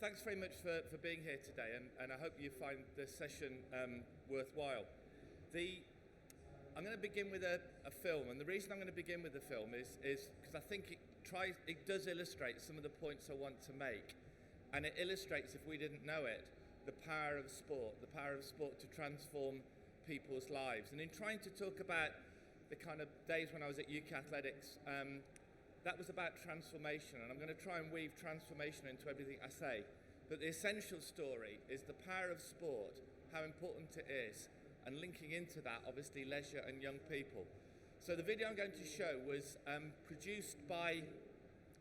Thanks very much for being here today, and I hope you find the session worthwhile. I'm going to begin with a film, and the reason I'm going to begin with the film is because I think it does illustrate some of the points I want to make, and it illustrates, if we didn't know it, the power of sport to transform people's lives. And in trying to talk about the kind of days when I was at UK Athletics, that was about transformation, and I'm going to try and weave transformation into everything I say. But the essential story is the power of sport, how important it is, and linking into that, obviously, leisure and young people. So the video I'm going to show was produced by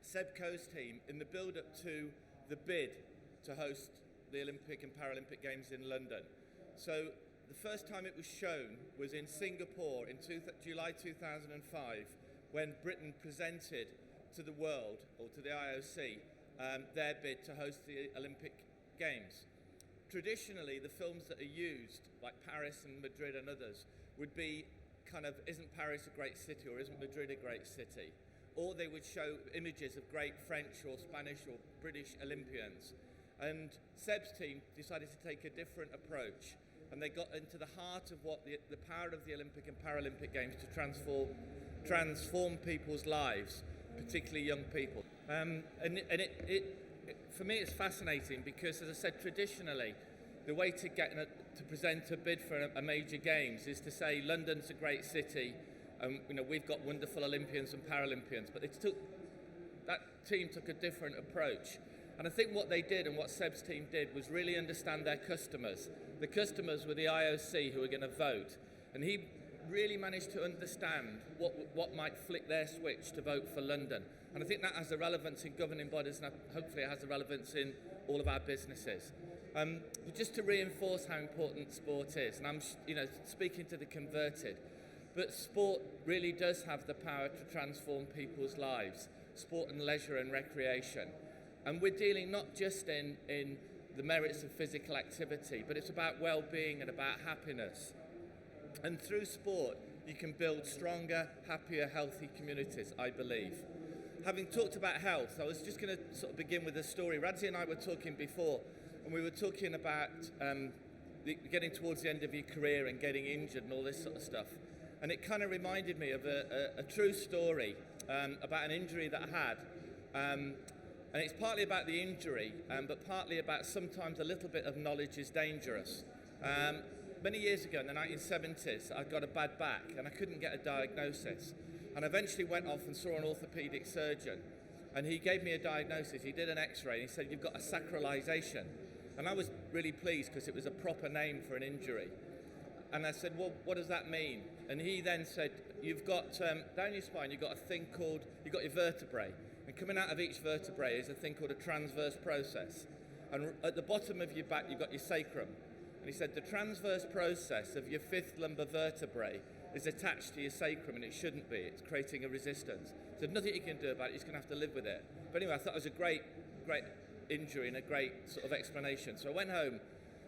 Seb Coe's team in the build-up to the bid to host the Olympic and Paralympic Games in London. So the first time it was shown was in Singapore in July 2005, when Britain presented to the world, or to the IOC, their bid to host the Olympic Games. Traditionally, the films that are used, like Paris and Madrid and others, would be kind of, isn't Paris a great city, or isn't Madrid a great city? Or they would show images of great French or Spanish or British Olympians. And Seb's team decided to take a different approach, and they got into the heart of what the power of the Olympic and Paralympic Games to transform people's lives, particularly young people. For me, it's fascinating because, as I said, traditionally, the way to to present a bid for a major games is to say London's a great city, and we've got wonderful Olympians and Paralympians. But that team took a different approach. And I think what they did, and what Seb's team did, was really understand their customers. The customers were the IOC, who were going to vote. And he really managed to understand what might flick their switch to vote for London. And I think that has a relevance in governing bodies, and hopefully it has a relevance in all of our businesses. But just to reinforce how important sport is, and I'm speaking to the converted, but sport really does have the power to transform people's lives, sport and leisure and recreation. And we're dealing not just in the merits of physical activity, but it's about well-being and about happiness. And through sport, you can build stronger, happier, healthy communities, I believe. Having talked about health, I was just going to sort of begin with a story. Radzi and I were talking before, and we were talking about getting towards the end of your career and getting injured and all this sort of stuff. And it kind of reminded me of a true story about an injury that I had. And it's partly about the injury, but partly about sometimes a little bit of knowledge is dangerous. Many years ago, in the 1970s, I got a bad back and I couldn't get a diagnosis. And I eventually went off and saw an orthopedic surgeon. And he gave me a diagnosis. He did an x-ray and he said, "You've got a sacralization." And I was really pleased because it was a proper name for an injury. And I said, "Well, what does that mean?" And he then said, "You've got, down your spine, you've got a thing called, you've got your vertebrae. And coming out of each vertebrae is a thing called a transverse process. And at the bottom of your back, you've got your sacrum." And he said, "The transverse process of your fifth lumbar vertebrae is attached to your sacrum, and it shouldn't be. It's creating a resistance. So there's nothing you can do about it. You're just going to have to live with it." But anyway, I thought it was a great injury and a great sort of explanation. So I went home,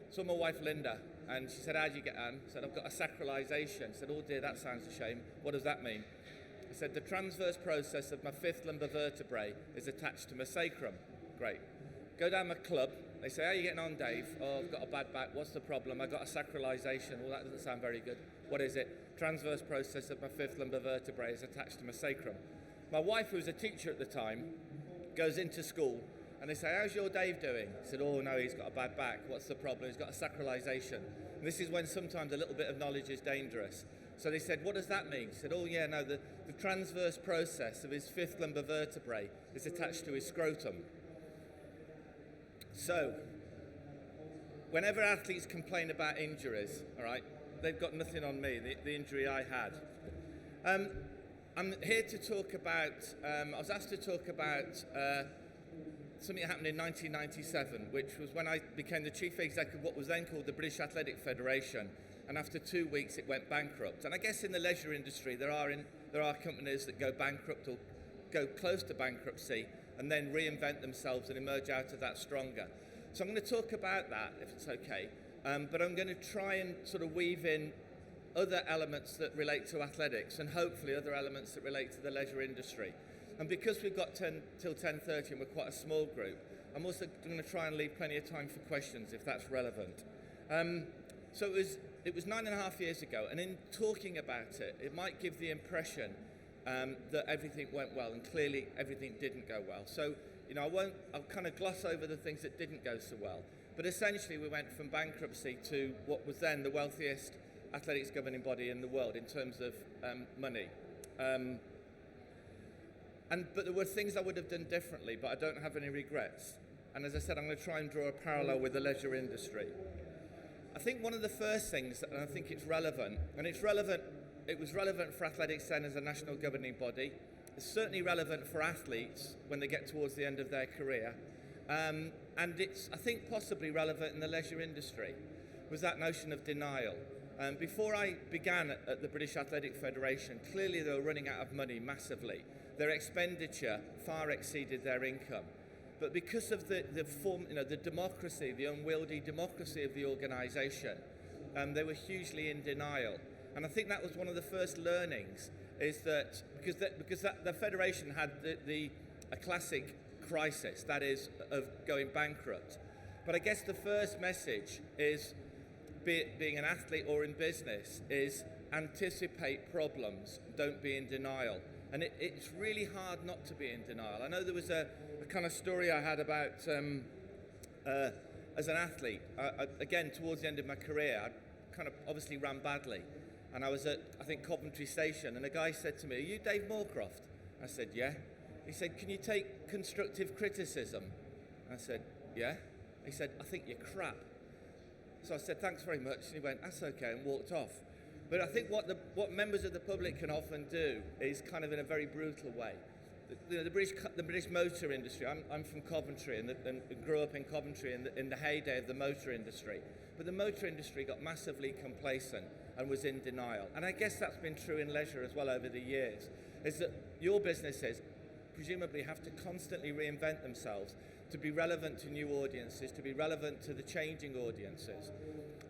saw my wife Linda, and she said, "How'd you get on?" I said, "I've got a sacralization." She said, "Oh dear, that sounds a shame. What does that mean?" I said, "The transverse process of my fifth lumbar vertebrae is attached to my sacrum." Great. Go down my club. They say, "How are you getting on, Dave?" "Oh, I've got a bad back." "What's the problem?" "I've got a sacralization." "Well, that doesn't sound very good." "What is it?" "Transverse process of my fifth lumbar vertebrae is attached to my sacrum." My wife, who was a teacher at the time, goes into school and they say, "How's your Dave doing?" I said, "Oh no, he's got a bad back." "What's the problem?" "He's got a sacralization." And this is when sometimes a little bit of knowledge is dangerous. So they said, "What does that mean?" He said, "Oh yeah, no, the transverse process of his fifth lumbar vertebrae is attached to his scrotum." So, whenever athletes complain about injuries, all right, they've got nothing on me, the injury I had. I'm here to talk about, I was asked to talk about something that happened in 1997, which was when I became the chief executive of what was then called the British Athletic Federation. And after 2 weeks, it went bankrupt. And I guess in the leisure industry, there are companies that go bankrupt or go close to bankruptcy and then reinvent themselves and emerge out of that stronger. So I'm going to talk about that, if it's okay. But I'm going to try and sort of weave in other elements that relate to athletics and hopefully other elements that relate to the leisure industry. And because we've got till 10:30 and we're quite a small group, I'm also going to try and leave plenty of time for questions if that's relevant. So it was 9.5 years ago, and in talking about it, it might give the impression that everything went well, and clearly everything didn't go well. So, I'll kind of gloss over the things that didn't go so well. But essentially, we went from bankruptcy to what was then the wealthiest athletics governing body in the world in terms of money. But there were things I would have done differently, but I don't have any regrets. And as I said, I'm going to try and draw a parallel with the leisure industry. I think one of the first things, and I think it's relevant, and it was relevant for athletics then as a national governing body. It's certainly relevant for athletes when they get towards the end of their career. And it's, I think, possibly relevant in the leisure industry, was that notion of denial. Before I began at the British Athletic Federation, clearly they were running out of money massively. Their expenditure far exceeded their income. But because of the democracy, the unwieldy democracy of the organisation, they were hugely in denial. And I think that was one of the first learnings, is that because the federation had a classic crisis, that is, of going bankrupt. But I guess the first message is, be it being an athlete or in business, is anticipate problems, don't be in denial. And it's really hard not to be in denial. I know there was a kind of story I had about, as an athlete, again, towards the end of my career, I kind of obviously ran badly. And I was at, I think, Coventry Station, and a guy said to me, "Are you Dave Moorcroft?" I said, "Yeah." He said, "Can you take constructive criticism?" I said, "Yeah." He said, "I think you're crap." So I said, "Thanks very much." And he went, "That's okay," and walked off. But I think what members of the public can often do is kind of in a very brutal way. The British motor industry, I'm from Coventry and grew up in Coventry in the heyday of the motor industry. But the motor industry got massively complacent and was in denial. And I guess that's been true in leisure as well over the years, is that your businesses presumably have to constantly reinvent themselves to be relevant to new audiences, to be relevant to the changing audiences.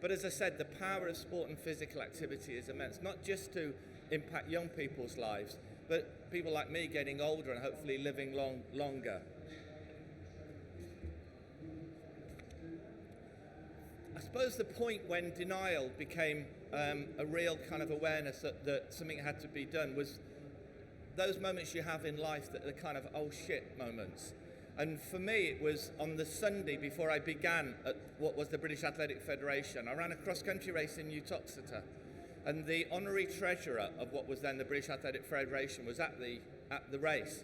But as I said, the power of sport and physical activity is immense, not just to impact young people's lives, but people like me getting older and hopefully living longer. I suppose the point when denial became a real kind of awareness that something had to be done was those moments you have in life that are kind of oh shit moments. And for me, it was on the Sunday before I began at what was the British Athletic Federation. I ran a cross-country race in New Toxeter, and the honorary treasurer of what was then the British Athletic Federation was at the race.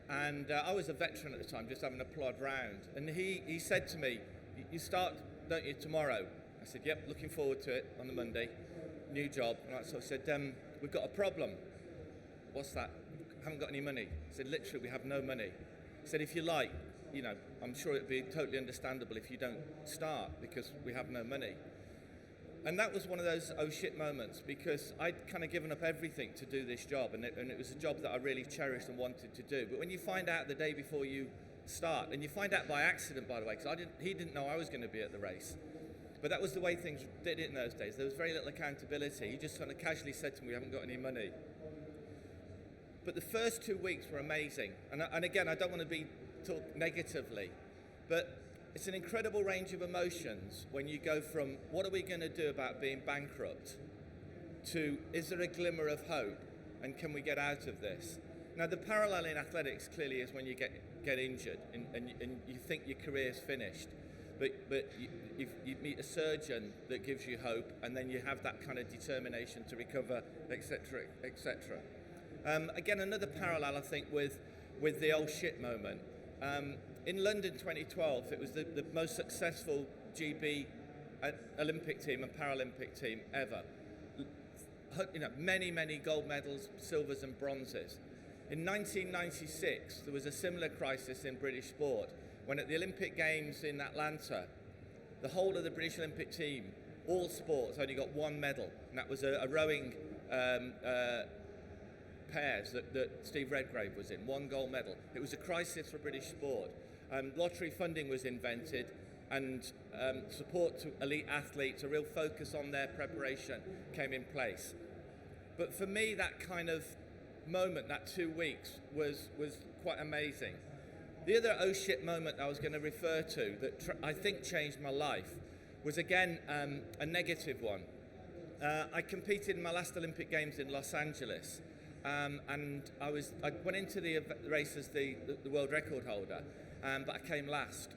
And I was a veteran at the time, just having a plod round. And he said to me, "You start, don't you, tomorrow?" I said, "Yep, looking forward to it on the Monday. New job." And so I said, "We've got a problem." "What's that?" "Haven't got any money." I said, "Literally, we have no money." He said, "If you like, I'm sure it'd be totally understandable if you don't start because we have no money." And that was one of those oh shit moments, because I'd kind of given up everything to do this job, and it was a job that I really cherished and wanted to do. But when you find out the day before you start, and you find out by accident, by the way, because he didn't know I was going to be at the race, but that was the way things did it in those days. There was very little accountability. He just kind of casually said to me, "We haven't got any money." But the first 2 weeks were amazing. And again, I don't want to talk negatively, but it's an incredible range of emotions when you go from what are we going to do about being bankrupt to is there a glimmer of hope and can we get out of this? Now, the parallel in athletics clearly is when you get injured and you think your career's finished, but you meet a surgeon that gives you hope, and then you have that kind of determination to recover, etc., etc. Again, another parallel, I think, with the oh shit moment. In London 2012, it was the most successful GB Olympic team and Paralympic team ever. Many gold medals, silvers and bronzes. In 1996, there was a similar crisis in British sport, when at the Olympic Games in Atlanta, the whole of the British Olympic team, all sports, only got one medal, and that was a rowing pairs that Steve Redgrave was in, one gold medal. It was a crisis for British sport. Lottery funding was invented, and support to elite athletes, a real focus on their preparation came in place. But for me, that kind of moment, that 2 weeks, was quite amazing. The other oh shit moment I was going to refer to that I think changed my life was again a negative one. I competed in my last Olympic Games in Los Angeles, and I went into the race as the world record holder, but I came last.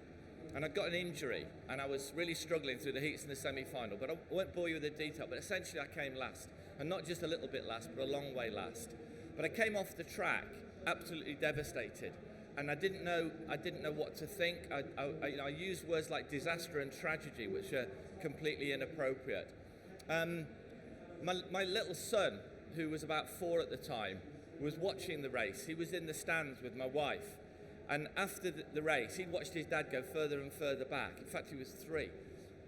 And I got an injury, and I was really struggling through the heats in the semi-final, but I won't bore you with the detail, but essentially I came last. And not just a little bit last, but a long way last. But I came off the track absolutely devastated, and I didn't know what to think. I used words like disaster and tragedy, which are completely inappropriate. My little son, who was about 4 at the time, was watching the race. He was in the stands with my wife. And after the race, he'd watched his dad go further and further back. In fact, he was 3.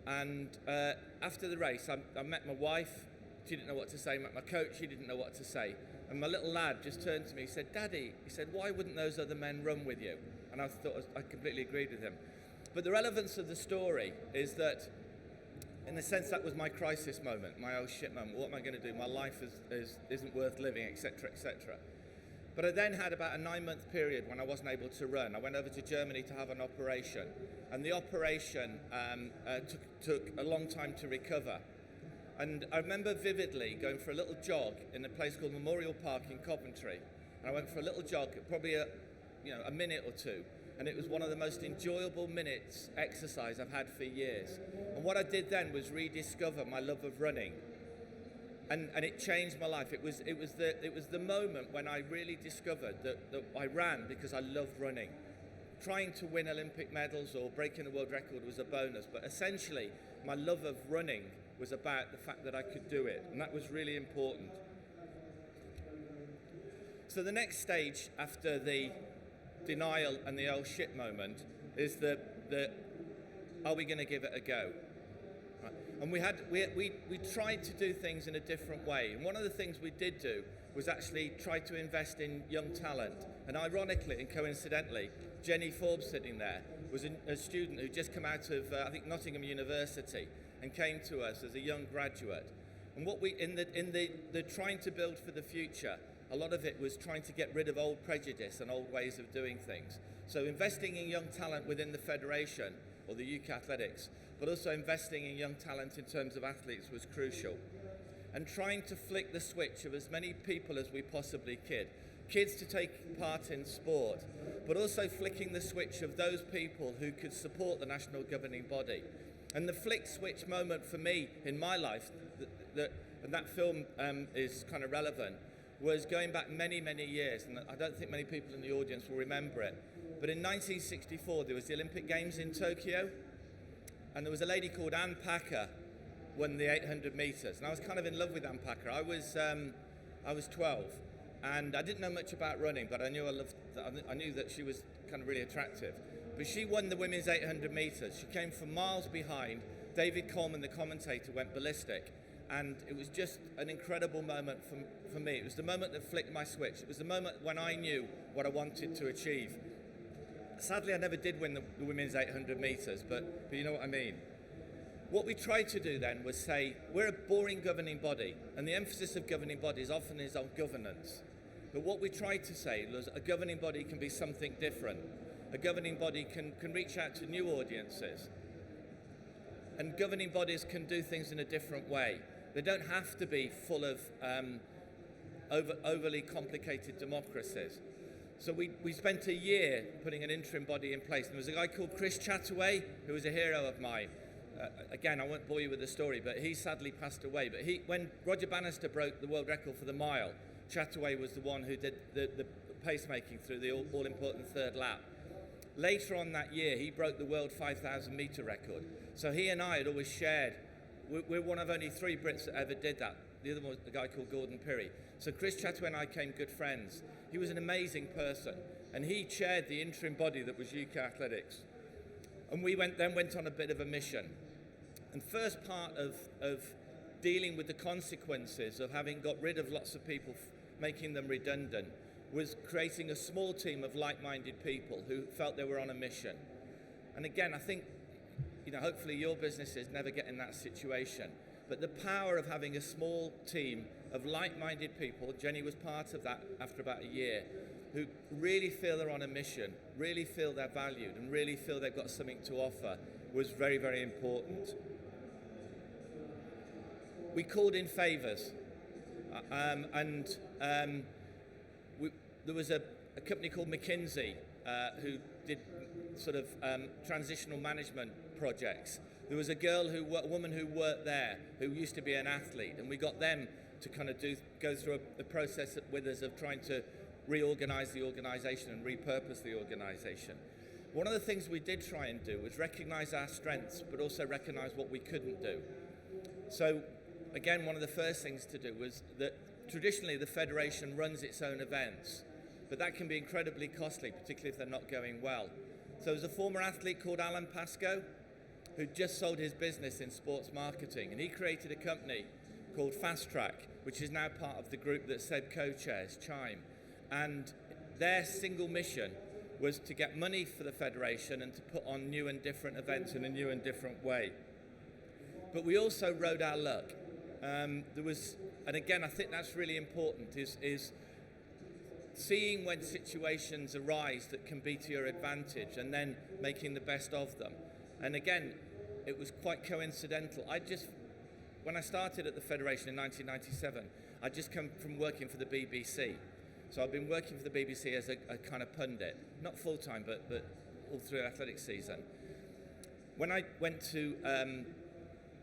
And after the race, I met my wife. She didn't know what to say. Met my coach. She didn't know what to say. And my little lad just turned to me. He said, "Daddy," he said, "why wouldn't those other men run with you?" And I thought I completely agreed with him. But the relevance of the story is that, in a sense, that was my crisis moment, my oh shit moment. What am I going to do? My life isn't worth living, etc., etc. But I then had about a 9-month period when I wasn't able to run. I went over to Germany to have an operation, and the operation took a long time to recover. And I remember vividly going for a little jog in a place called Memorial Park in Coventry. And I went for a little jog, probably a minute or two, and it was one of the most enjoyable minutes exercise I've had for years. And what I did then was rediscover my love of running. And it changed my life. It was the moment when I really discovered that I ran because I loved running. Trying to win Olympic medals or breaking a world record was a bonus, but essentially my love of running was about the fact that I could do it, and that was really important. So the next stage after the denial and the oh shit moment is the are we going to give it a go? And we tried to do things in a different way. And one of the things we did do was actually try to invest in young talent. And ironically and coincidentally, Jenny Forbes sitting there was a student who'd just come out of, I think, Nottingham University and came to us as a young graduate. And what we, in the trying to build for the future, a lot of it was trying to get rid of old prejudice and old ways of doing things. So investing in young talent within the Federation, or the UK Athletics, but also investing in young talent in terms of athletes was crucial. And trying to flick the switch of as many people as we possibly could. Kids to take part in sport, but also flicking the switch of those people who could support the national governing body. And the flick switch moment for me in my life, and that film is kind of relevant, was going back many, many years, and I don't think many people in the audience will remember it. But in 1964, there was the Olympic Games in Tokyo, and there was a lady called Ann Packer won the 800 meters, and I was kind of in love with Ann Packer. I was 12, and I didn't know much about running, but I knew that she was kind of really attractive. But she won the women's 800 meters. She came from miles behind. David Coleman, the commentator, went ballistic. And it was just an incredible moment for me. It was the moment that flicked my switch. It was the moment when I knew what I wanted to achieve. Sadly, I never did win the women's 800 metres, but you know what I mean. What we tried to do then was say, we're a boring governing body, and the emphasis of governing bodies often is on governance. But what we tried to say was a governing body can be something different. A governing body can reach out to new audiences. And governing bodies can do things in a different way. They don't have to be full of overly complicated democracies. So we spent a year putting an interim body in place. And there was a guy called Chris Chataway, who was a hero of mine. Again, I won't bore you with the story, but he sadly passed away. But when Roger Bannister broke the world record for the mile, Chataway was the one who did the pacemaking through the all-important third lap. Later on that year, he broke the world 5,000 metre record. So he and I had always shared. We're one of only 3 Brits that ever did that. The other one was a guy called Gordon Pirrie. So Chris Chataway and I became good friends. He was an amazing person, and he chaired the interim body that was UK Athletics. And we went on a bit of a mission. And first part of dealing with the consequences of having got rid of lots of people, making them redundant, was creating a small team of like-minded people who felt they were on a mission. And again, I think, hopefully your businesses never get in that situation. But the power of having a small team of like-minded people. Jenny was part of that after about a year, who really feel they're on a mission, really feel they're valued, and really feel they've got something to offer, was very, very important. We called in favours, there was a company called McKinsey who did sort of transitional management projects. There was a woman who worked there who used to be an athlete, and we got them to kind of go through a process with us of trying to reorganise the organisation and repurpose the organisation. One of the things we did try and do was recognise our strengths, but also recognise what we couldn't do. So, again, one of the first things to do was that traditionally the Federation runs its own events, but that can be incredibly costly, particularly if they're not going well. So there's a former athlete called Alan Pascoe who just sold his business in sports marketing, and he created a company called Fast Track, which is now part of the group that Seb co-chairs, Chime. And their single mission was to get money for the Federation and to put on new and different events in a new and different way. But we also rode our luck. And again, I think that's really important, is seeing when situations arise that can be to your advantage and then making the best of them. And again, it was quite coincidental. When I started at the Federation in 1997, I'd just come from working for the BBC. So I've been working for the BBC as a kind of pundit, not full-time, but all through athletics season. When I went to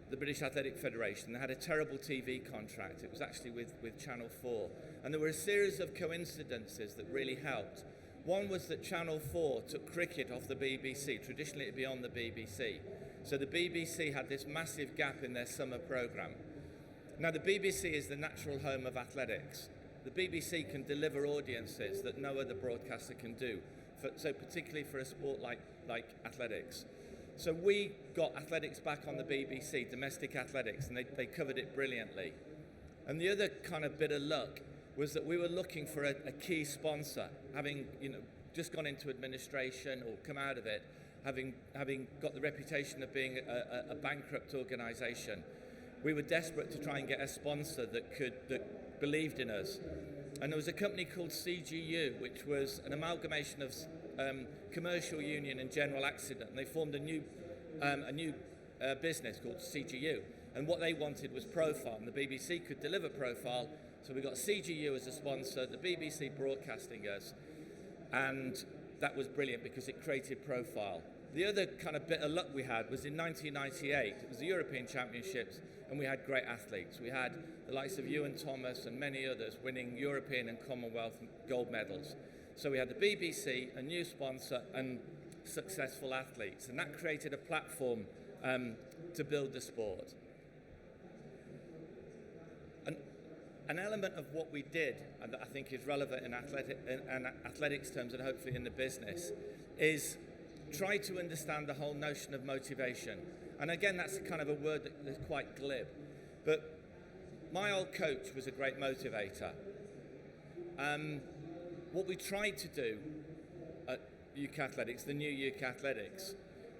the British Athletic Federation, they had a terrible TV contract. It was actually with Channel 4. And there were a series of coincidences that really helped. One was that Channel 4 took cricket off the BBC. Traditionally, it'd be on the BBC. So the BBC had this massive gap in their summer programme. Now, the BBC is the natural home of athletics. The BBC can deliver audiences that no other broadcaster can do, so particularly for a sport like athletics. So we got athletics back on the BBC, domestic athletics, and they covered it brilliantly. And the other kind of bit of luck was that we were looking for a key sponsor, having just gone into administration or come out of it, having got the reputation of being a bankrupt organisation. We were desperate to try and get a sponsor that believed in us. And there was a company called CGU, which was an amalgamation of Commercial Union and General Accident, and they formed a new business called CGU. And what they wanted was profile, and the BBC could deliver profile, so we got CGU as a sponsor, the BBC broadcasting us, and that was brilliant because it created profile. The other kind of bit of luck we had was in 1998. It was the European Championships, and we had great athletes. We had the likes of Ewan Thomas and many others winning European and Commonwealth gold medals. So we had the BBC, a new sponsor, and successful athletes, and that created a platform to build the sport. An element of what we did, and that I think is relevant in athletics terms and hopefully in the business, is try to understand the whole notion of motivation. And again, that's kind of a word that's quite glib. But my old coach was a great motivator. What we tried to do at UK Athletics, the new UK Athletics,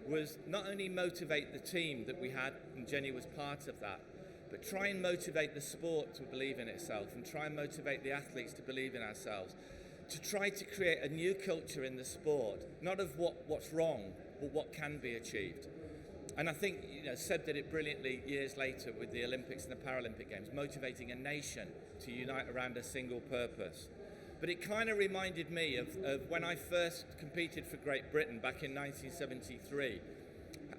was not only motivate the team that we had, and Jenny was part of that, but try and motivate the sport to believe in itself and try and motivate the athletes to believe in ourselves, to try to create a new culture in the sport, not of what's wrong, but what can be achieved. And I think Seb did it brilliantly years later with the Olympics and the Paralympic Games, motivating a nation to unite around a single purpose. But it kind of reminded me of when I first competed for Great Britain back in 1973,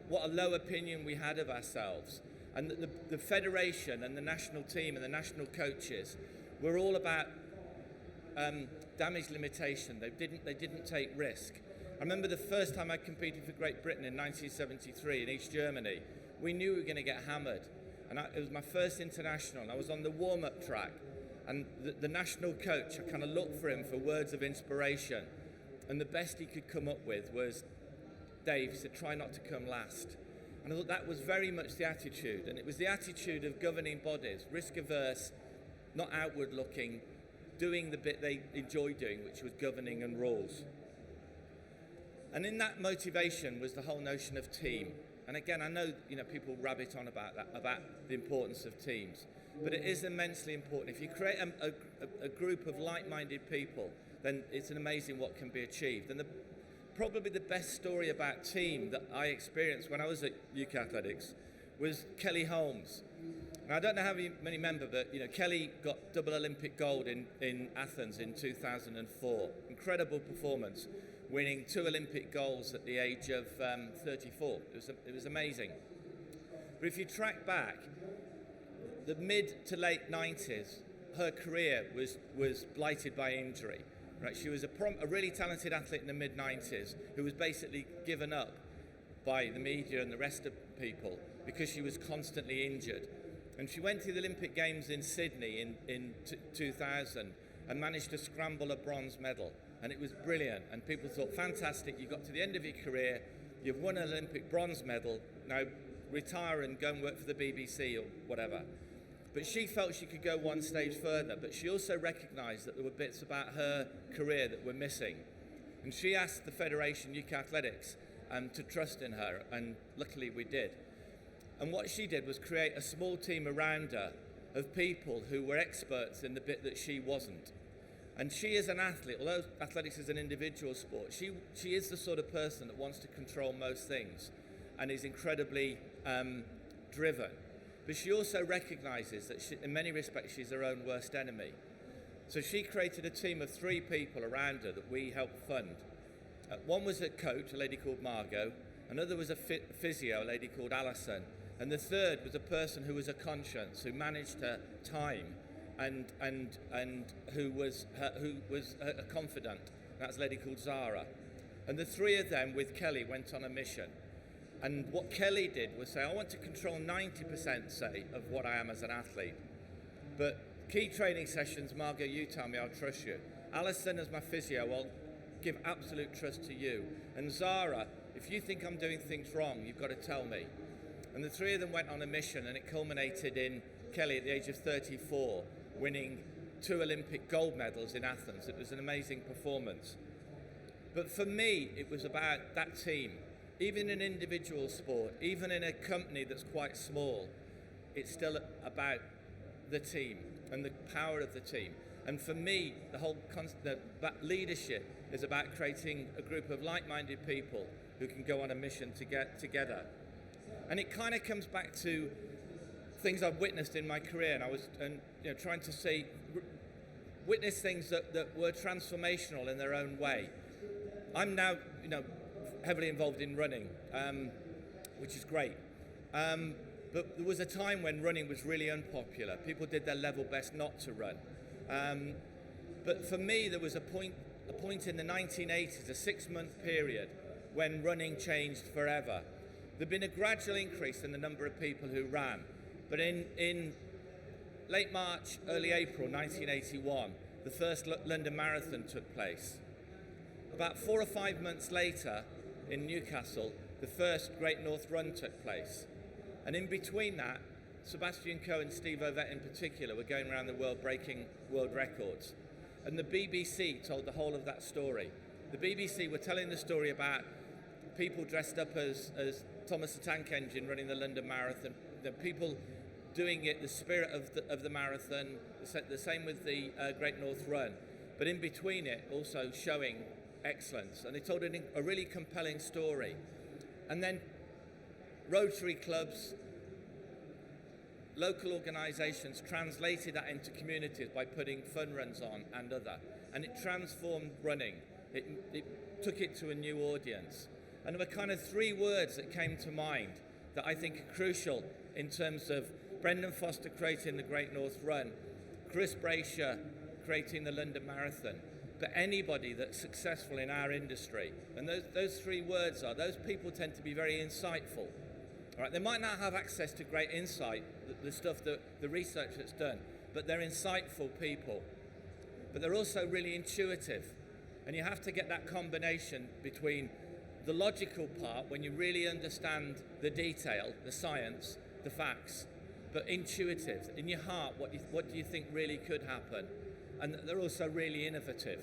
what a low opinion we had of ourselves. And the federation and the national team and the national coaches were all about damage limitation. They didn't take risk. I remember the first time I competed for Great Britain in 1973 in East Germany. We knew we were going to get hammered. And it was my first international, and I was on the warm-up track. And the national coach, I kind of looked for him for words of inspiration. And the best he could come up with was, Dave, he said, try not to come last. And I thought that was very much the attitude. And it was the attitude of governing bodies, risk-averse, not outward-looking, doing the bit they enjoy doing, which was governing and rules. And in that motivation was the whole notion of team. And again, I know people rabbit on about that, about the importance of teams. but it is immensely important. If you create a group of like-minded people, then it's an amazing what can be achieved. And probably the best story about team that I experienced when I was at UK Athletics was Kelly Holmes. Now, I don't know how many remember, but Kelly got double Olympic gold in Athens in 2004. Incredible performance, winning 2 Olympic golds at the age of 34. It was amazing. But if you track back, the mid to late 90s, her career was blighted by injury. Right? She was a really talented athlete in the mid 90s who was basically given up by the media and the rest of people because she was constantly injured. And she went to the Olympic Games in Sydney in 2000 and managed to scramble a bronze medal. And it was brilliant. And people thought, fantastic, you got to the end of your career, you've won an Olympic bronze medal, now retire and go and work for the BBC or whatever. But she felt she could go one stage further, but she also recognised that there were bits about her career that were missing. And she asked the Federation, UK Athletics, to trust in her, and luckily we did. And what she did was create a small team around her of people who were experts in the bit that she wasn't. And she is an athlete, although athletics is an individual sport, she is the sort of person that wants to control most things and is incredibly driven. But she also recognises that in many respects she's her own worst enemy. So she created a team of 3 people around her that we helped fund. One was a coach, a lady called Margot, another was a physio, a lady called Alison, and the third was a person who was a conscience, who managed her time and who was a confidant. That's a lady called Zara. And the 3 of them with Kelly went on a mission. And what Kelly did was say, I want to control 90%, say, of what I am as an athlete. But key training sessions, Margot, you tell me, I'll trust you. Alison, as my physio, I'll give absolute trust to you. And Zara, if you think I'm doing things wrong, you've got to tell me. And the 3 of them went on a mission, and it culminated in Kelly, at the age of 34, winning 2 Olympic gold medals in Athens. It was an amazing performance. But for me, it was about that team. Even in individual sport, even in a company that's quite small, it's still about the team and the power of the team. And for me, that leadership is about creating a group of like-minded people who can go on a mission to get together. And it kind of comes back to things I've witnessed in my career, and I was trying to witness things that were transformational in their own way. I'm now, heavily involved in running, which is great. But there was a time when running was really unpopular. People did their level best not to run. But for me, there was a point in the 1980s, a 6-month period, when running changed forever. There'd been a gradual increase in the number of people who ran. But in late March, early April 1981, the first London Marathon took place. About 4 or 5 months later, in Newcastle, the first Great North Run took place. And in between that, Sebastian Coe and Steve Ovett in particular were going around the world breaking world records. And the BBC told the whole of that story. The BBC were telling the story about people dressed up as Thomas the Tank Engine running the London Marathon, the people doing it, the spirit of the marathon, the same with the Great North Run. But in between it, also showing excellence, and they told a really compelling story. And then Rotary clubs, local organisations translated that into communities by putting fun runs on and and it transformed running. It took it to a new audience. And there were kind of 3 words that came to mind that I think are crucial in terms of Brendan Foster creating the Great North Run, Chris Brasher creating the London Marathon, but anybody that's successful in our industry. And those 3 words are, those people tend to be very insightful. All right, they might not have access to great insight, the stuff that the research that's done, but they're insightful people. But they're also really intuitive. And you have to get that combination between the logical part, when you really understand the detail, the science, the facts, but intuitive, in your heart, what do you think really could happen? And they're also really innovative.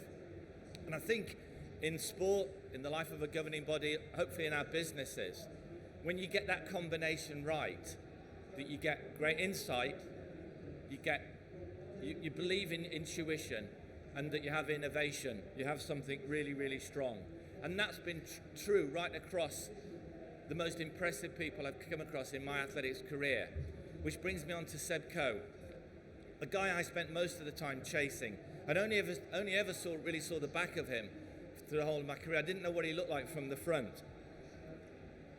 And I think in sport, in the life of a governing body, hopefully in our businesses, when you get that combination right, that you get great insight, you believe in intuition, and that you have innovation. You have something really, really strong. And that's been true right across the most impressive people I've come across in my athletics career. Which brings me on to Seb Coe, a guy I spent most of the time chasing. I'd only ever really saw the back of him through the whole of my career. I didn't know what he looked like from the front.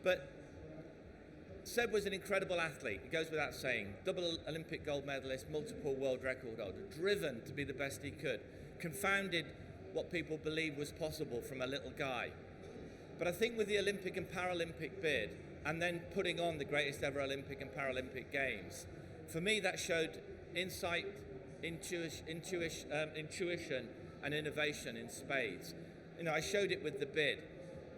But Seb was an incredible athlete, it goes without saying. Double Olympic gold medalist, multiple world record holder, driven to be the best he could, confounded what people believed was possible from a little guy. But I think with the Olympic and Paralympic bid, and then putting on the greatest ever Olympic and Paralympic Games, for me that showed insight, intuition and innovation in spades. You know, I showed it with the bid.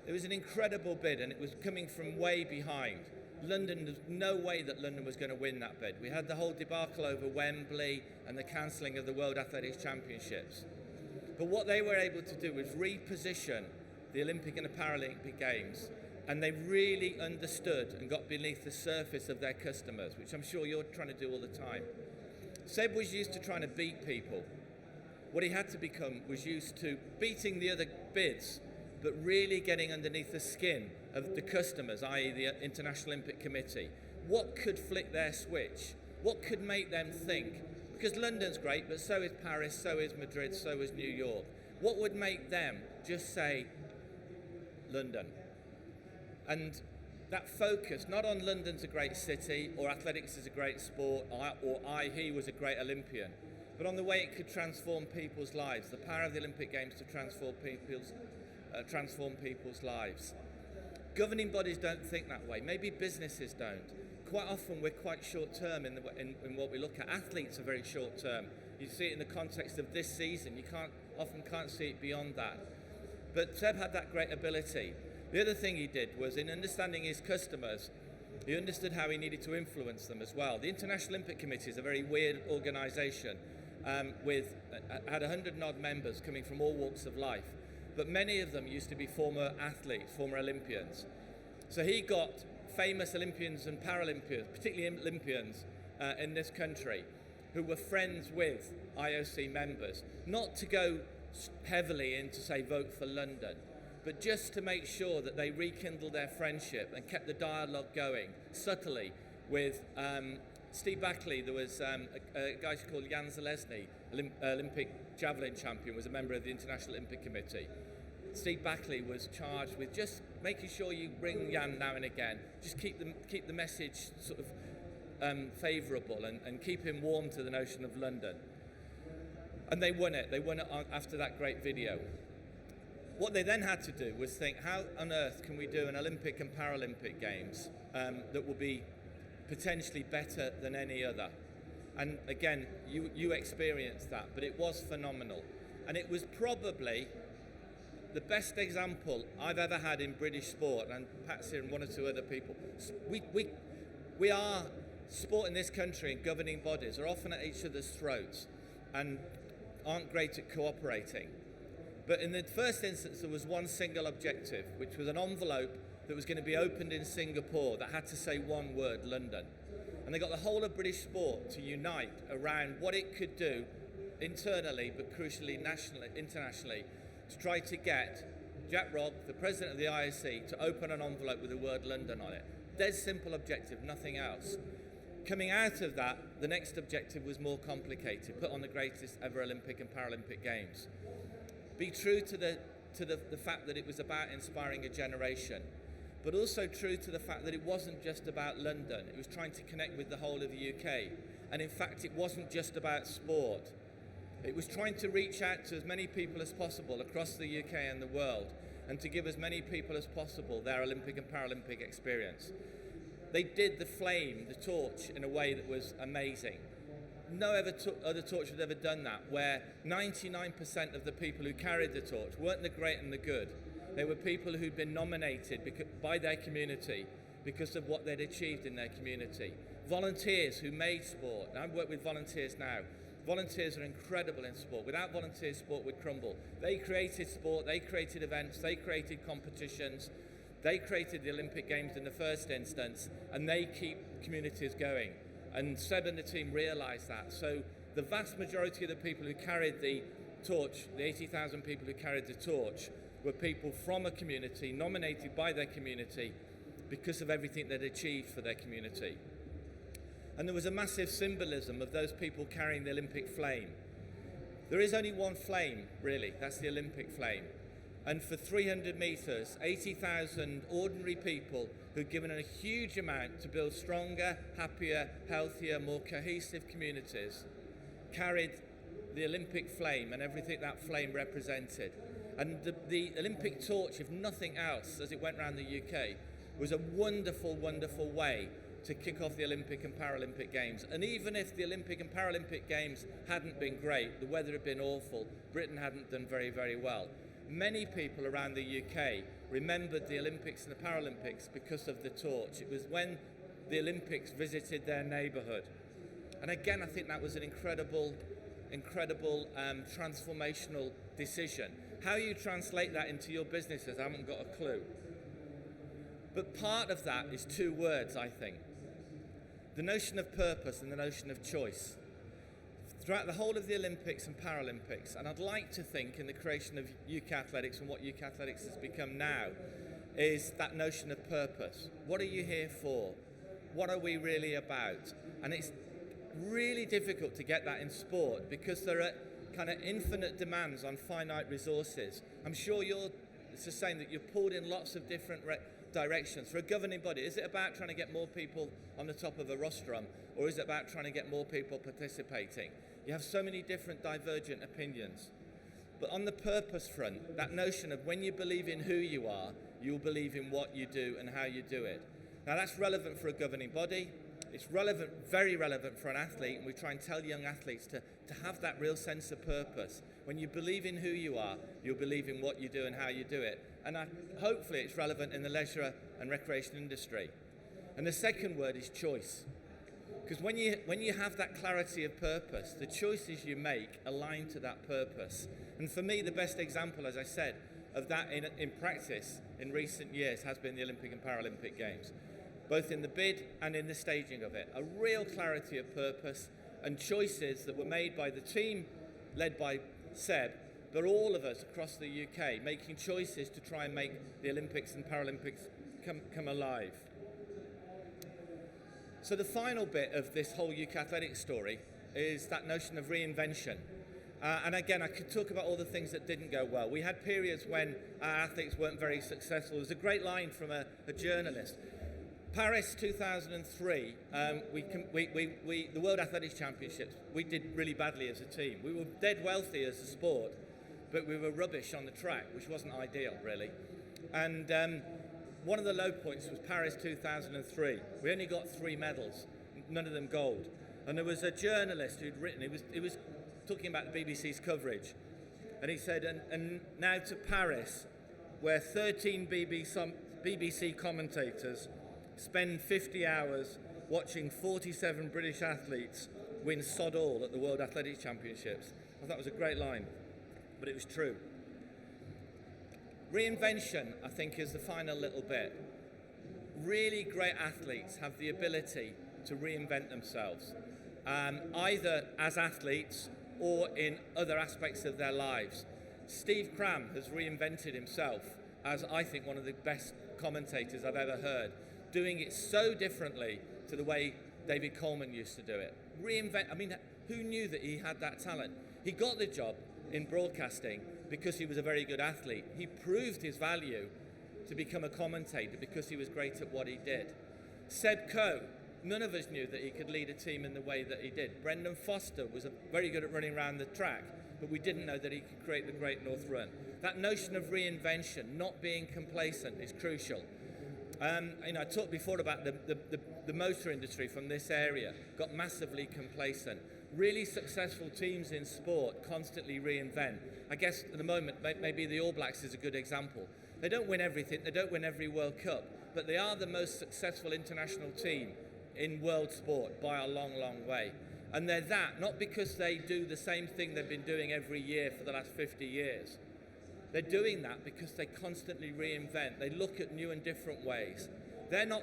It was an incredible bid, and it was coming from way behind. London, there's no way that London was going to win that bid. We had the whole debacle over Wembley and the cancelling of the World Athletics Championships. But what they were able to do was reposition the Olympic and the Paralympic Games, and they really understood and got beneath the surface of their customers, which I'm sure you're trying to do all the time. Seb was used to trying to beat people. What he had to become was used to beating the other bids, but really getting underneath the skin of the customers, i.e. the International Olympic Committee. What could flick their switch? What could make them think? Because London's great, but so is Paris, so is Madrid, so is New York. What would make them just say, London? And that focus, not on London's a great city, or athletics is a great sport, or he was a great Olympian, but on the way it could transform people's lives, the power of the Olympic Games to transform people's lives. Governing bodies don't think that way. Maybe businesses don't. Quite often we're quite short-term in what we look at. Athletes are very short-term. You see it in the context of this season. You often can't see it beyond that. But Seb had that great ability. The other thing he did was, in understanding his customers, he understood how he needed to influence them as well. The International Olympic Committee is a very weird organisation had 100 and odd members coming from all walks of life, but many of them used to be former athletes, former Olympians. So he got famous Olympians and Paralympians, particularly Olympians in this country, who were friends with IOC members, not to go heavily into, say, vote for London, but just to make sure that they rekindled their friendship and kept the dialogue going subtly with Steve Backley. There was a guy called Jan Zalesny, Olympic javelin champion, was a member of the International Olympic Committee. Steve Backley was charged with just making sure you bring Jan now and again, just keep the message sort of favourable and keep him warm to the notion of London. And they won it. They won it after that great video. What they then had to do was think, how on earth can we do an Olympic and Paralympic Games that will be potentially better than any other? And again, you experienced that, but it was phenomenal. And it was probably the best example I've ever had in British sport, and Pat's here and one or two other people. We are, sport in this country and governing bodies are often at each other's throats and aren't great at cooperating. But in the first instance, there was one single objective, which was an envelope that was going to be opened in Singapore that had to say one word, London. And they got the whole of British sport to unite around what it could do internally, but crucially internationally, to try to get Jack Rogge, the president of the IOC, to open an envelope with the word London on it. Dead simple objective, nothing else. Coming out of that, the next objective was more complicated, put on the greatest ever Olympic and Paralympic Games. Be true to the fact that it was about inspiring a generation, but also true to the fact that it wasn't just about London. It was trying to connect with the whole of the UK. And in fact, it wasn't just about sport. It was trying to reach out to as many people as possible across the UK and the world, and to give as many people as possible their Olympic and Paralympic experience. They did the flame, the torch, in a way that was amazing. No other torch had ever done that, where 99% of the people who carried the torch weren't the great and the good. They were people who'd been nominated by their community because of what they'd achieved in their community. Volunteers who made sport. And I work with volunteers now. Volunteers are incredible in sport. Without volunteers, sport would crumble. They created sport, they created events, they created competitions, they created the Olympic Games in the first instance, and they keep communities going. And Seb and the team realised that. So the vast majority of the people who carried the torch, the 80,000 people who carried the torch, were people from a community, nominated by their community, because of everything they'd achieved for their community. And there was a massive symbolism of those people carrying the Olympic flame. There is only one flame, really, that's the Olympic flame. And for 300 metres, 80,000 ordinary people who'd given a huge amount to build stronger, happier, healthier, more cohesive communities, carried the Olympic flame and everything that flame represented. And the Olympic torch, if nothing else, as it went around the UK, was a wonderful, wonderful way to kick off the Olympic and Paralympic Games. And even if the Olympic and Paralympic Games hadn't been great, the weather had been awful, Britain hadn't done very, very well, many people around the UK remembered the Olympics and the Paralympics because of the torch. It was when the Olympics visited their neighbourhood. And again, I think that was an incredible transformational decision. How you translate that into your businesses, I haven't got a clue. But part of that is two words, I think. The notion of purpose and the notion of choice. Throughout the whole of the Olympics and Paralympics, and I'd like to think in the creation of UK Athletics and what UK Athletics has become now, is that notion of purpose. What are you here for? What are we really about? And it's really difficult to get that in sport because there are kind of infinite demands on finite resources. I'm sure it's the same, that you're pulled in lots of different directions. For a governing body, is it about trying to get more people on the top of a rostrum, or is it about trying to get more people participating? You have so many different divergent opinions. But on the purpose front, that notion of when you believe in who you are, you'll believe in what you do and how you do it. Now that's relevant for a governing body. It's relevant, very relevant for an athlete, and we try and tell young athletes to have that real sense of purpose. When you believe in who you are, you'll believe in what you do and how you do it. And hopefully it's relevant in the leisure and recreation industry. And the second word is choice. Because when you have that clarity of purpose, the choices you make align to that purpose. And for me, the best example, as I said, of that in practice in recent years has been the Olympic and Paralympic Games, both in the bid and in the staging of it. A real clarity of purpose and choices that were made by the team led by Seb, but all of us across the UK making choices to try and make the Olympics and Paralympics come alive. So the final bit of this whole UK athletics story is that notion of reinvention. And again, I could talk about all the things that didn't go well. We had periods when our athletes weren't very successful. There was a great line from a journalist. Paris 2003, the World Athletics Championships, we did really badly as a team. We were dead wealthy as a sport, but we were rubbish on the track, which wasn't ideal, really. And one of the low points was Paris 2003. We only got 3 medals, none of them gold. And there was a journalist who'd written, he was talking about the BBC's coverage, and he said, and now to Paris, where 13 BBC commentators spend 50 hours watching 47 British athletes win sod all at the World Athletics Championships. I thought that was a great line, but it was true. Reinvention, I think, is the final little bit. Really great athletes have the ability to reinvent themselves, either as athletes or in other aspects of their lives. Steve Cram has reinvented himself as, I think, one of the best commentators I've ever heard, doing it so differently to the way David Coleman used to do it. I mean, who knew that he had that talent? He got the job in broadcasting because he was a very good athlete. He proved his value to become a commentator because he was great at what he did. Seb Coe, none of us knew that he could lead a team in the way that he did. Brendan Foster was very good at running around the track, but we didn't know that he could create the Great North Run. That notion of reinvention, not being complacent, is crucial. I talked before about the motor industry from this area, got massively complacent. Really successful teams in sport constantly reinvent. I guess at the moment, maybe the All Blacks is a good example. They don't win everything, they don't win every World Cup, but they are the most successful international team in world sport by a long, long way. And they're that, not because they do the same thing they've been doing every year for the last 50 years. They're doing that because they constantly reinvent. They look at new and different ways. They're not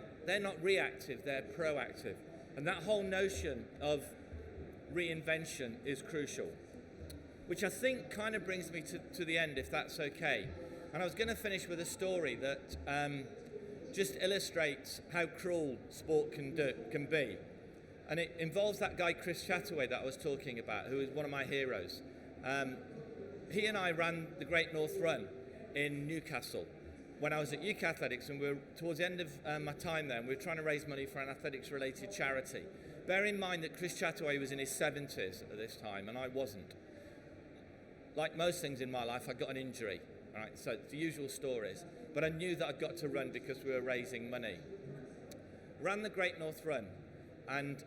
reactive, they're proactive. And that whole notion of reinvention is crucial, which I think kind of brings me to the end, if that's okay. And I was going to finish with a story that just illustrates how cruel sport can be. And it involves that guy, Chris Chataway, that I was talking about, who is one of my heroes. He and I ran the Great North Run in Newcastle when I was at UK Athletics, and we were towards the end of my time there, and we were trying to raise money for an athletics-related charity. Bear in mind that Chris Chataway was in his 70s at this time, and I wasn't. Like most things in my life, I got an injury, right? So it's the usual stories. But I knew that I'd got to run because we were raising money. Ran the Great North Run, and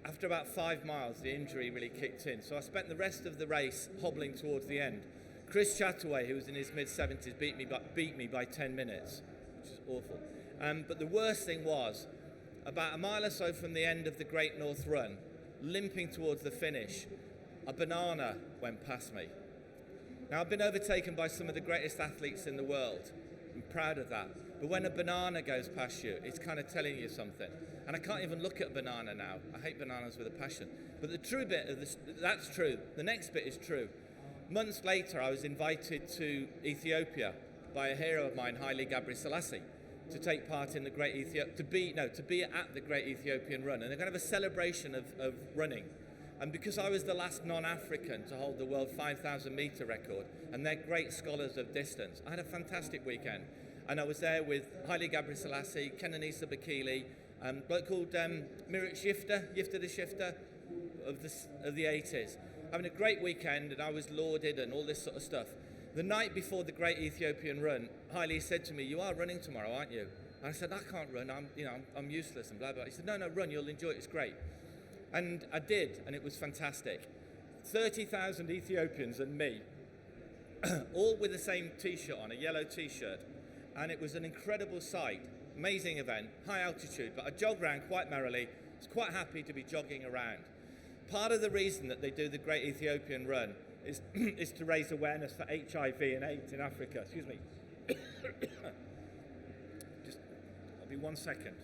after about 5 miles, the injury really kicked in. So I spent the rest of the race hobbling towards the end. Chris Chataway, who was in his mid-70s, beat me by 10 minutes, which is awful. But the worst thing was, about a mile or so from the end of the Great North Run, limping towards the finish, a banana went past me. Now, I've been overtaken by some of the greatest athletes in the world. I'm proud of that. But when a banana goes past you, it's kind of telling you something. And I can't even look at a banana now. I hate bananas with a passion. But the true bit of this, that's true. The next bit is true. Months later, I was invited to Ethiopia by a hero of mine, Haile Gebrselassie, to take part in the Great to be at the Great Ethiopian Run. And they're going to have a celebration of running. And because I was the last non-African to hold the world 5,000 metre record, and they're great scholars of distance, I had a fantastic weekend. And I was there with Haile Gebrselassie, Kenenisa Bekele, a bloke called Mirik Yifta the Shifter of the 80s. Having a great weekend, and I was lauded and all this sort of stuff. The night before the Great Ethiopian Run, Haile said to me, "You are running tomorrow, aren't you?" And I said, "I can't run. I'm useless," and blah blah. He said, "No, run. You'll enjoy it. It's great." And I did, and it was fantastic. 30,000 Ethiopians and me, all with the same T-shirt on, a yellow T-shirt. And it was an incredible sight, amazing event, high altitude, but I jogged around quite merrily. I was quite happy to be jogging around. Part of the reason that they do the Great Ethiopian Run is, is to raise awareness for HIV and AIDS in Africa. Excuse me. I'll be 1 second.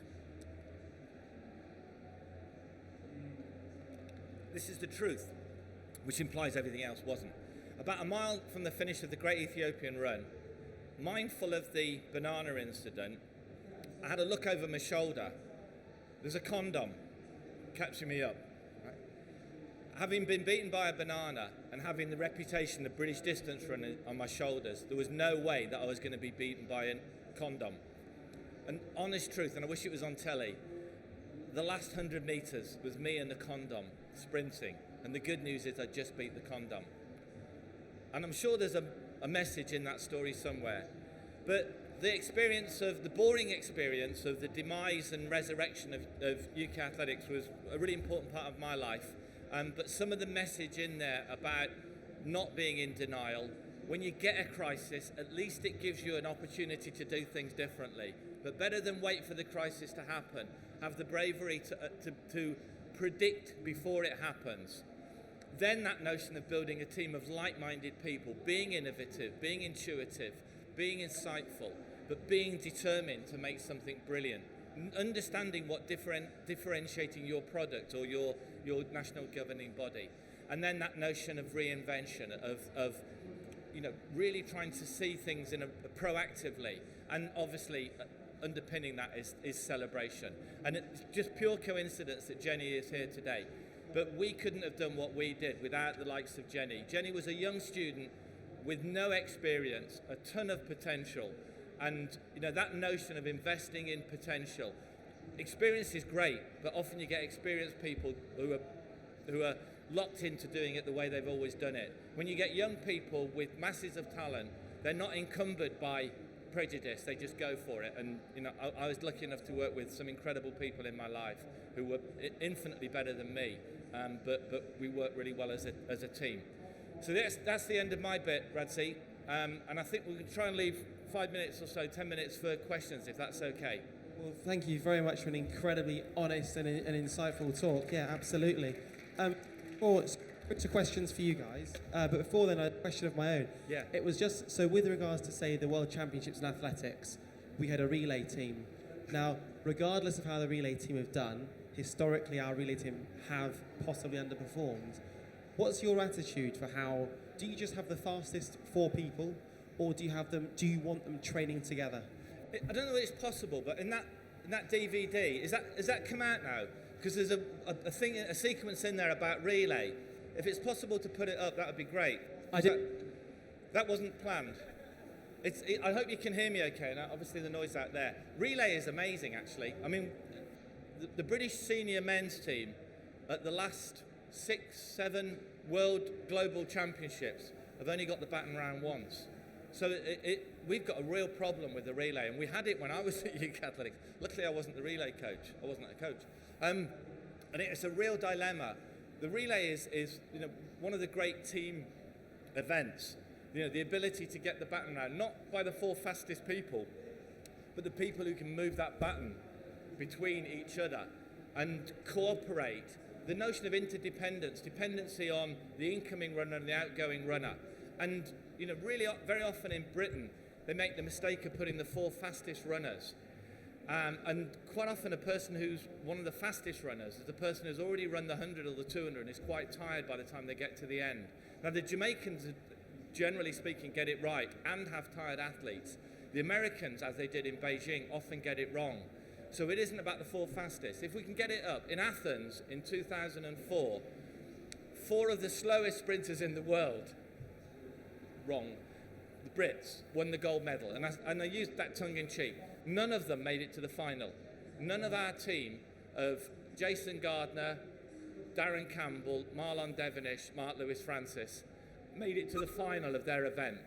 This is the truth, which implies everything else wasn't. About a mile from the finish of the Great Ethiopian Run, mindful of the banana incident, I had a look over my shoulder. There's a condom catching me up. Right? Having been beaten by a banana and having the reputation of British distance running on my shoulders, there was no way that I was going to be beaten by a condom. And honest truth, and I wish it was on telly, the last 100 metres was me and the condom sprinting, and the good news is I just beat the condom. And I'm sure there's a message in that story somewhere, but the boring experience of the demise and resurrection of UK athletics was a really important part of my life, but some of the message in there about not being in denial. When you get a crisis, at least it gives you an opportunity to do things differently. But better than wait for the crisis to happen, have the bravery to predict before it happens. Then that notion of building a team of like-minded people, being innovative, being intuitive, being insightful, but being determined to make something brilliant. Understanding what differentiating your product or your national governing body. And then that notion of reinvention, of really trying to see things proactively, and obviously underpinning that is celebration. And it's just pure coincidence that Jenny is here today. But we couldn't have done what we did without the likes of Jenny. Jenny was a young student with no experience, a ton of potential. And that notion of investing in potential. Experience is great, but often you get experienced people who are locked into doing it the way they've always done it. When you get young people with masses of talent, they're not encumbered by prejudice, they just go for it. And I was lucky enough to work with some incredible people in my life who were infinitely better than me, but we worked really well as a team. So that's the end of my bit, Radzi, and I think we can try and leave 5 minutes or so, 10 minutes for questions, if that's okay. Well, thank you very much for an incredibly honest and insightful talk. Yeah, absolutely. To questions for you guys, but before then, I had a question of my own. Yeah. It was just, so with regards to, say, the World Championships in athletics, we had a relay team. Now, regardless of how the relay team have done, historically our relay team have possibly underperformed. What's your attitude for how, do you just have the fastest 4 people, or do you want them training together? I don't know if it's possible, but in that DVD, is that come out now? Because there's a sequence in there about relay. If it's possible to put it up, that would be great. That wasn't planned. I hope you can hear me okay, and obviously the noise out there. Relay is amazing, actually. I mean, the British senior men's team at the last 6, 7 World Global Championships have only got the baton round once. So we've got a real problem with the relay, and we had it when I was at UK Athletics. Luckily, I wasn't the relay coach. I wasn't a coach. And it's a real dilemma. The relay is one of the great team events. The ability to get the baton round, not by the 4 fastest people, but the people who can move that baton between each other and cooperate. The notion of interdependence, dependency on the incoming runner and the outgoing runner. And really very often in Britain, they make the mistake of putting the 4 fastest runners. And quite often a person who's one of the fastest runners is the person who's already run the 100 or the 200 and is quite tired by the time they get to the end. Now the Jamaicans, generally speaking, get it right and have tired athletes. The Americans, as they did in Beijing, often get it wrong. So it isn't about the 4 fastest. If we can get it up, in Athens in 2004, 4 of the slowest sprinters in the world, wrong, the Brits, won the gold medal. And I used that tongue-in-cheek. None of them made it to the final. None of our team of Jason Gardner, Darren Campbell, Marlon Devonish, Mark Lewis Francis made it to the final of their event.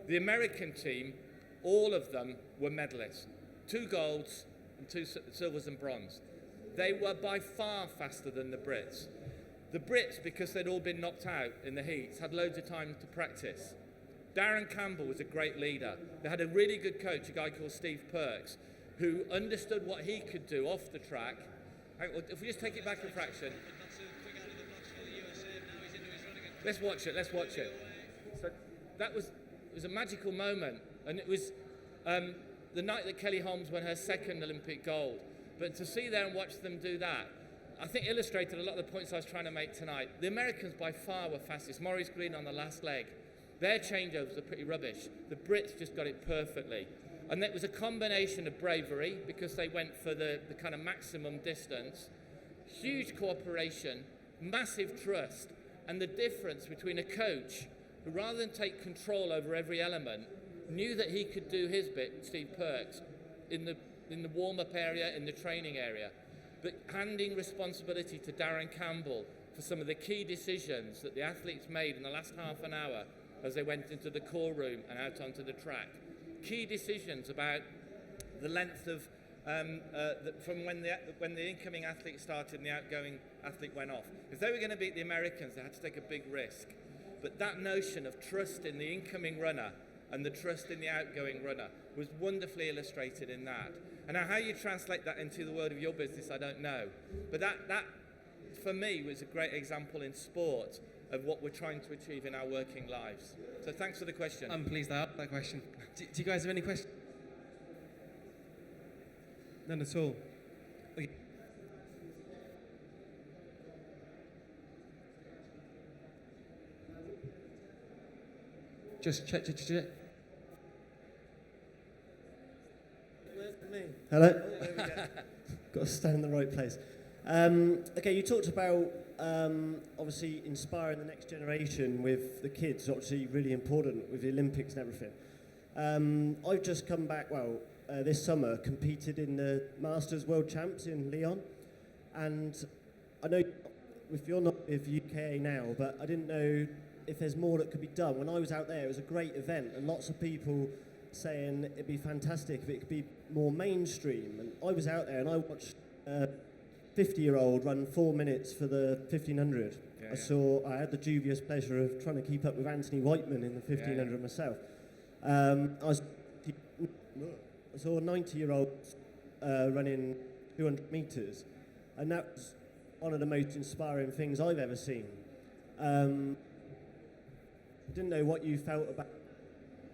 The American team, all of them were medalists. 2 golds and 2 silvers and bronze. They were by far faster than the Brits. The Brits, because they'd all been knocked out in the heats, had loads of time to practice. Darren Campbell was a great leader. They had a really good coach, a guy called Steve Perks, who understood what he could do off the track. If we just take it back a fraction. Let's watch it. So it was a magical moment, and it was the night that Kelly Holmes won her 2nd Olympic gold. But to see there and watch them do that, I think illustrated a lot of the points I was trying to make tonight. The Americans by far were fastest. Maurice Green on the last leg. Their changeovers are pretty rubbish. The Brits just got it perfectly. And it was a combination of bravery, because they went for the kind of maximum distance, huge cooperation, massive trust, and the difference between a coach who, rather than take control over every element, knew that he could do his bit, Steve Perks, in the warm-up area, in the training area, but handing responsibility to Darren Campbell for some of the key decisions that the athletes made in the last half an hour as they went into the core room and out onto the track. Key decisions about the length of from when the incoming athlete started and the outgoing athlete went off. If they were going to beat the Americans, they had to take a big risk. But that notion of trust in the incoming runner and the trust in the outgoing runner was wonderfully illustrated in that. And now how you translate that into the world of your business, I don't know. But that for me, was a great example in sport of what we're trying to achieve in our working lives. So thanks for the question. I'm pleased to ask that question. Do you guys have any questions? None at all. Okay. Just check. Hello. Got to stand in the right place. Okay, you talked about obviously inspiring the next generation with the kids, obviously really important with the Olympics and everything. I've just come back, this summer, competed in the Masters World Champs in Lyon, and I know if you're not with UK now, but I didn't know if there's more that could be done. When I was out there, it was a great event, and lots of people saying it'd be fantastic if it could be more mainstream. And I was out there and I watched a 50-year-old run 4 minutes for the 1500. I had the dubious pleasure of trying to keep up with Anthony Whiteman in the 1500 myself. I saw a 90-year-old running 200 metres, and that was one of the most inspiring things I've ever seen. I didn't know what you felt about.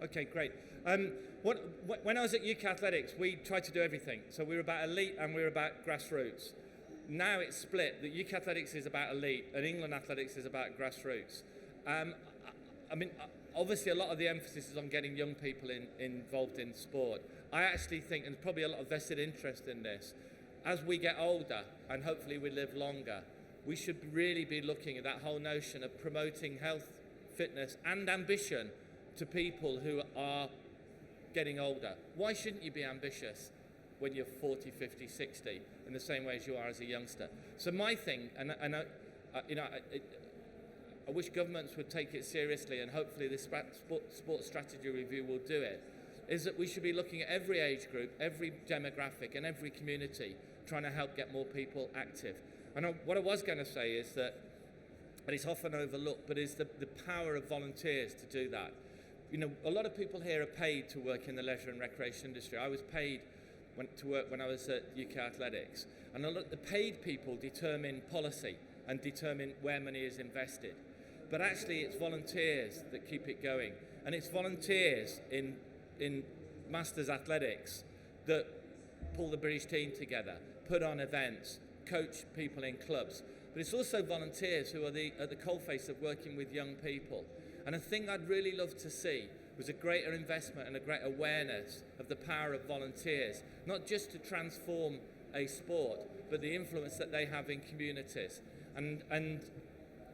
Okay, great. When I was at UK Athletics, we tried to do everything. So we were about elite and we were about grassroots. now it's split. That UK athletics is about elite, and England athletics is about grassroots. I mean, obviously, a lot of the emphasis is on getting young people involved in sport. I actually think, and there's probably a lot of vested interest in this, as we get older and hopefully we live longer, we should really be looking at that whole notion of promoting health, fitness, and ambition to people who are getting older. Why shouldn't you be ambitious when you're 40, 50, 60 in the same way as you are as a youngster? So my thing, I wish governments would take it seriously, and hopefully this sports strategy review will do it, is that we should be looking at every age group, every demographic and every community, trying to help get more people active. And what I was going to say is that, and it's often overlooked, but is the power of volunteers to do that. You know, a lot of people here are paid to work in the leisure and recreation industry. I was paid to work when I was at UK Athletics. And a lot the paid people determine policy and determine where money is invested. But actually it's volunteers that keep it going. And it's volunteers in Masters Athletics that pull the British team together, put on events, coach people in clubs. But it's also volunteers who are at the coalface of working with young people. And a thing I'd really love to see was a greater investment and a greater awareness of the power of volunteers, not just to transform a sport, but the influence that they have in communities. And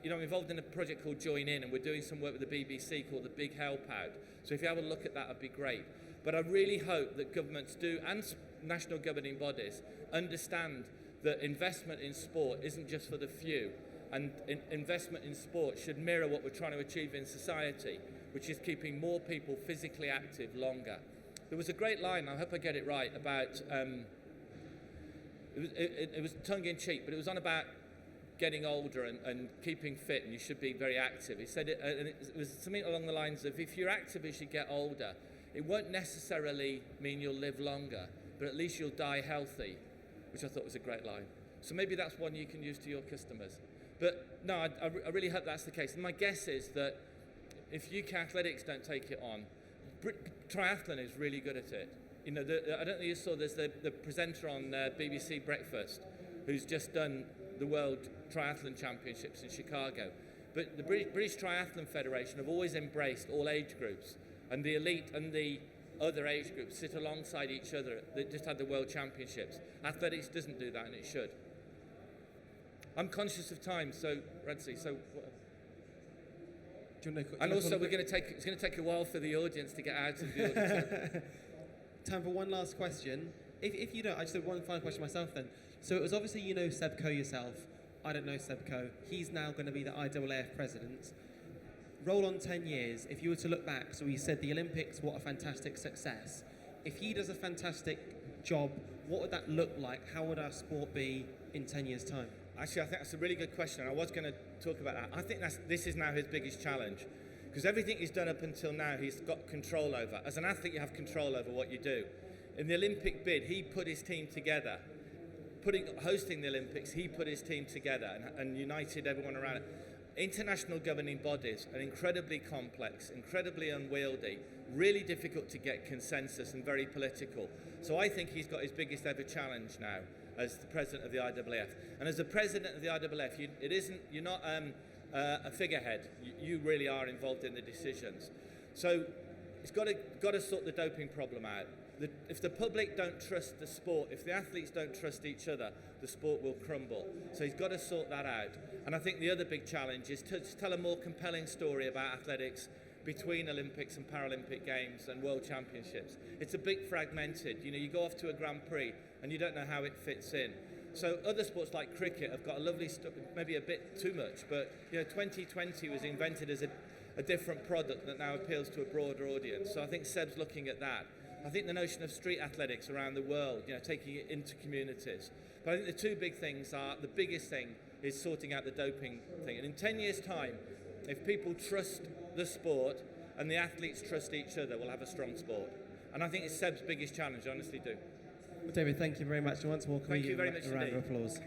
you know, I'm involved in a project called Join In, and we're doing some work with the BBC called the Big Help Out. So if you have a look at that, it'd be great. But I really hope that governments do, and national governing bodies, understand that investment in sport isn't just for the few, and investment in sport should mirror what we're trying to achieve in society, which is keeping more people physically active longer. There was a great line, I hope I get it right, about, it was tongue-in-cheek, but it was on about getting older and keeping fit, and you should be very active. He said and it was something along the lines of, if you're active as you get older, it won't necessarily mean you'll live longer, but at least you'll die healthy, which I thought was a great line. So maybe that's one you can use to your customers. But no, I really hope that's the case. And my guess is that if UK Athletics don't take it on, triathlon is really good at it. You know, I don't think you saw, there's the presenter on BBC Breakfast who's just done the World Triathlon Championships in Chicago. But the British Triathlon Federation have always embraced all age groups, and the elite and the other age groups sit alongside each other. They just had the World Championships. Athletics doesn't do that, and it should. I'm conscious of time, so Redsi, so. And also, it's going to take a while for the audience to get out of the audience. Time for one last question. If you don't, I just have one final question myself then. So it was obviously, you know Seb Coe yourself. I don't know Seb Coe. He's now going to be the IAAF president. Roll on 10 years, if you were to look back, so he said the Olympics, what a fantastic success. If he does a fantastic job, what would that look like? How would our sport be in 10 years' time? Actually, I think that's a really good question, and I was going to talk about that. I think this is now his biggest challenge, because everything he's done up until now, he's got control over. As an athlete, you have control over what you do. In the Olympic bid, he put his team together. Hosting the Olympics, he put his team together and united everyone around it. International governing bodies are incredibly complex, incredibly unwieldy, really difficult to get consensus, and very political. So I think he's got his biggest ever challenge now as the president of the IAAF. And as the president of the IAAF, you're not a figurehead. You really are involved in the decisions. So it's got to sort the doping problem out. If the public don't trust the sport, if the athletes don't trust each other, the sport will crumble. So he's got to sort that out. And I think the other big challenge is to tell a more compelling story about athletics between Olympics and Paralympic Games and World Championships. It's a bit fragmented. You know, you go off to a Grand Prix and you don't know how it fits in. So other sports like cricket have got a lovely, maybe a bit too much, but you know, 2020 was invented as a different product that now appeals to a broader audience. So I think Seb's looking at that. I think the notion of street athletics around the world, you know, taking it into communities. But I think the two big things are, the biggest thing is sorting out the doping thing. And in 10 years' time, if people trust the sport and the athletes trust each other, we'll have a strong sport. And I think it's Seb's biggest challenge, I honestly do. Well, David, thank you very much. And once more, can we give a round of applause?